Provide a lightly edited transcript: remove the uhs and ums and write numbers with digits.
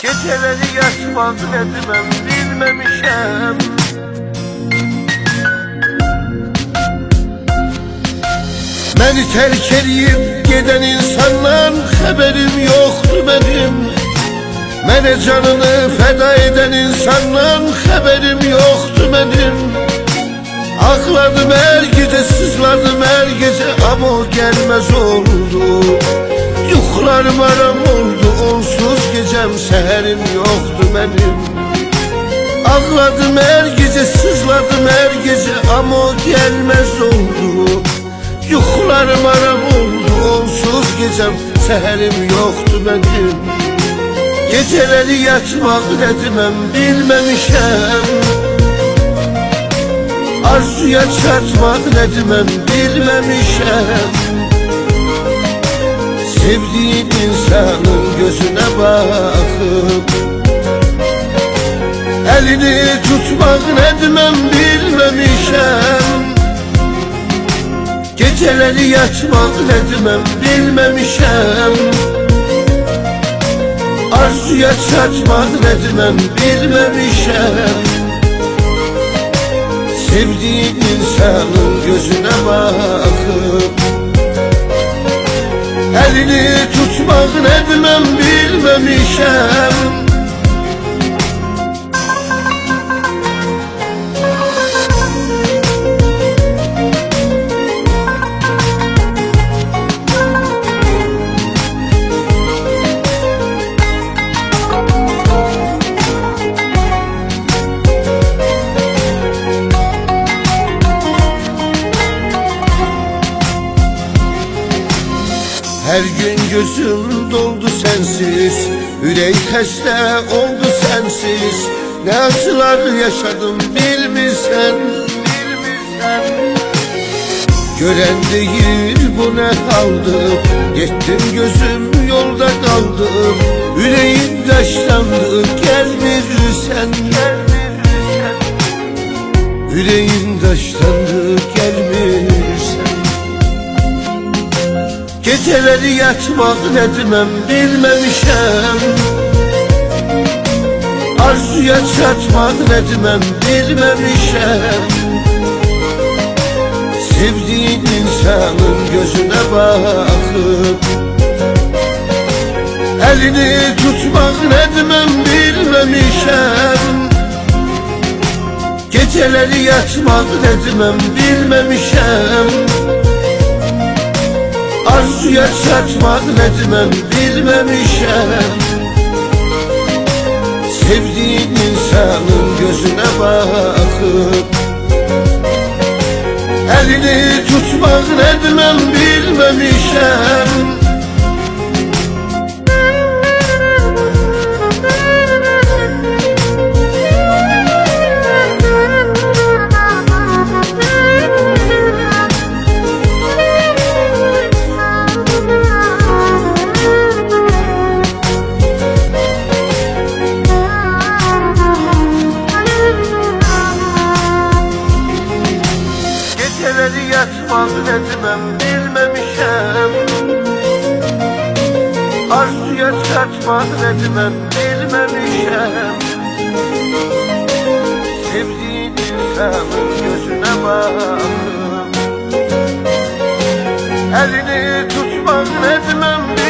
Geceleri yatmak etmem bilmemişem. Beni terk edip giden insandan haberim yoktu benim. Bana canını feda eden insandan haberim yoktu benim. Ağladım her gece, sızladım her gece ama o gelmez oldu. Yuhlarım aram oldu, onsuz gecem seherim yoktu benim. Ağladım her gece, sızladım her gece ama o gelmez oldu. Yuhlarım aram oldu, onsuz gecem seherim yoktu benim. Geceleri yatmak etmem bilmemişem. Arzuya çatmak etmem bilmemişem. Sevdiğin insanın gözüne bakıp elini tutmak etmem bilmemişem. Geceleri yatmak etmem bilmemişem. Arzuya çatmak etmem bilmemişem. Sevdiğin insanın gözüne bakıp elini tutmak etmem bilmemişem. Her gün gözüm doldu sensiz, yürek hasta oldu sensiz. Ne acılar yaşadım bilmirsen. Gören değil bu ne haldı, gittim gözüm yolda kaldı. Yüreğim taşlandı gelmirsen. Yüreğim taşlandı gelmirsen. Geceleri yatmak etmem bilmemişem. Arzuya çatmak etmem bilmemişem. Sevdiğin insanın gözüne bakıp elini tutmak etmem bilmemişem. Geceleri yatmak etmem bilmemişem. Arzuya çatmak etmem bilmemişem. Sevdiğin insanın gözüne bakıp elini tutmak etmem bilmemişem. Geceleri yatmak etmem bilmemişem. Arzuya çatmak etmem bilmemişem. Sevdiğin insanın gözüne bakıp elini tutmak etmem bilmemişem.